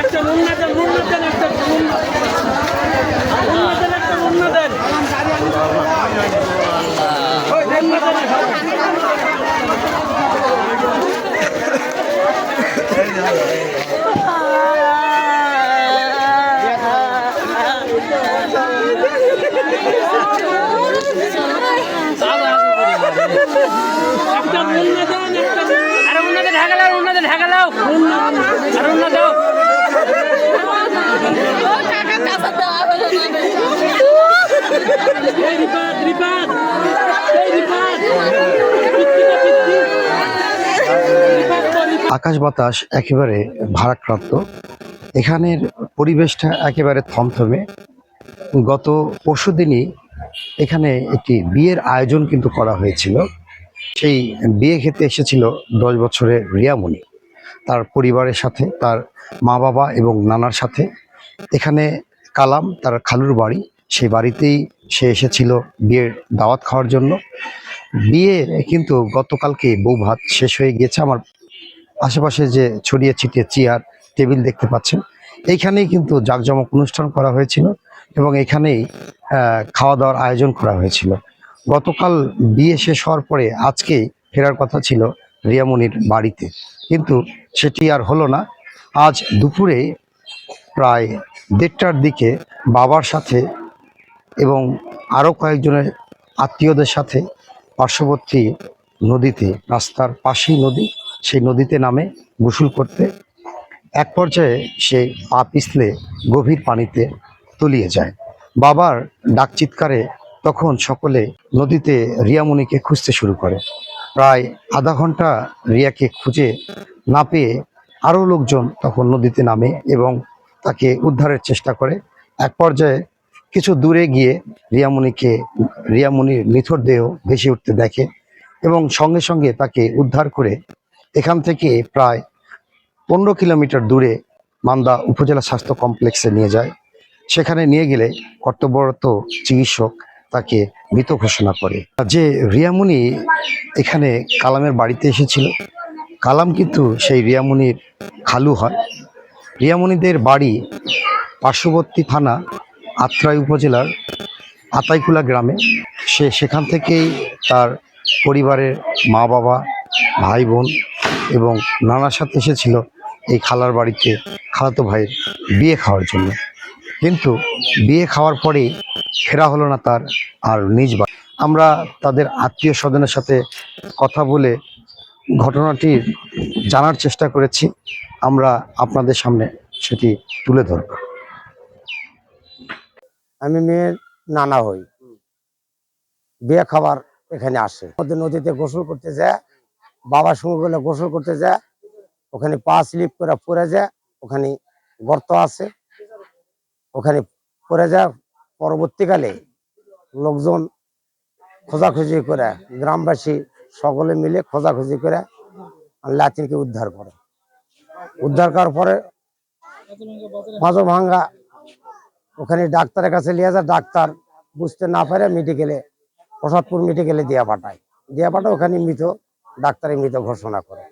একটা মুন্না দেন, মুন্না দেন, একটা মুন্না দেন, একটা মুন্না দেন। ওই মুন্না দেন। একটা মুন্না দেন, একটা আরে মুন্না দেন, ঢাকা লাও, মুন্না দেন, ঢাকা লাও, মুন্না আরে মুন্না দাও। এই রিপাত, রিপাত, এই রিপাত। আকাশ বাতাস একেবারে ভারাক্রান্ত, এখানের পরিবেশটা একেবারে থমথমে। গত পরশুদিনই এখানে একটি বিয়ের আয়োজন কিন্তু করা হয়েছিল। সেই বিয়ে খেতে এসেছিল 10 বছরের রিয়ামণি তার পরিবারের সাথে, তার মা বাবা এবং নানার সাথে। এখানে কালাম তার খালুর বাড়ি, সেই বাড়িতেই সে এসেছিল বিয়ের দাওয়াত খাওয়ার জন্য। বিয়ে কিন্তু গতকালকে বউ ভাত শেষ হয়ে গিয়েছে। আমার আশেপাশে যে ছড়িয়ে ছিটিয়ে চেয়ার টেবিল দেখতে পাচ্ছেন, এইখানেই কিন্তু জাঁকজমক অনুষ্ঠান করা হয়েছিল এবং এখানেই খাওয়া দাওয়ার আয়োজন করা হয়েছিল। গতকাল বিয়ে শেষ হওয়ার পরে আজকেই ফেরার কথা ছিল রিয়ামণির বাড়িতে, কিন্তু সেটি আর হলো না। আজ দুপুরে প্রায় 1:30টার দিকে বাবার সাথে এবং আরও কয়েকজনের আত্মীয়দের সাথে পার্শ্ববর্তী নদীতে, রাস্তার পাশেই নদী, সেই নদীতে নামে গোসল করতে। এক পর্যায়ে সে পা পিছলে গভীর পানিতে তলিয়ে যায়। বাবার ডাক চিৎকারে তখন সকলে নদীতে রিয়ামণিকে খুঁজতে শুরু করে। প্রায় আধা ঘন্টা রিয়াকে খুঁজে না পেয়ে আরও লোকজন তখন নদীতে নামে এবং তাকে উদ্ধারের চেষ্টা করে। এক পর্যায়ে কিছু দূরে গিয়ে রিয়ামণির নিথর দেহ ভেসে উঠতে দেখে এবং সঙ্গে সঙ্গে তাকে উদ্ধার করে এখান থেকে প্রায় 15 কিলোমিটার দূরে মান্দা উপজেলা স্বাস্থ্য কমপ্লেক্সে নিয়ে যায়। সেখানে নিয়ে গেলে কর্তব্যরত চিকিৎসক তাকে মৃত ঘোষণা করে। যে রিয়ামণি এখানে কালামের বাড়িতে এসেছিল, কালাম কিন্তু সেই রিয়ামণির খালু হয়। রিয়ামণিদের বাড়ি পার্শ্ববর্তী থানা আত্রাই উপজেলার আতাইকুলা গ্রামে। সেখান থেকেই তার পরিবারের মা বাবা, ভাই বোন এবং নানার সাথে এসেছিল এই খালার বাড়িতে খালাতো ভাইয়ের বিয়ে খাওয়ার জন্য। কিন্তু বিয়ে খাওয়ার পরেই ফেরা হলো না তার আর নিজ বাড়ি। আমরা তাদের আত্মীয় স্বজনের সাথে কথা বলে ঘটনাটির জানার চেষ্টা করেছি। আমরা আপনাদের সামনে সেটি তুলে ধরব। আমি মেয়ের নানা হই, বিয়ে খাবার এখানে আসে। নদীতে গোসল করতে যায়, বাবার সঙ্গে গেলে গোসল করতে যায়, ওখানে পা স্লিপ করে পড়ে যায়, ওখানে গর্ত আছে, ওখানে পড়ে যায়। পরবর্তীকালে লোকজন খোঁজাখুঁজি করে, গ্রামবাসী সকলে মিলে খোঁজাখুঁজি করে লাতিনকে উদ্ধার করে। উদ্ধার করার পরে মাঝো ভাঙ্গা ওখানে ডাক্তারের কাছে নিয়ে যায়। ডাক্তার বুঝতে না পারে মেডিকেলে, প্রসাদপুর মেডিকেলে দিয়া পাঠায়। ওখানে মৃত, ডাক্তারের মৃত ঘোষণা করে।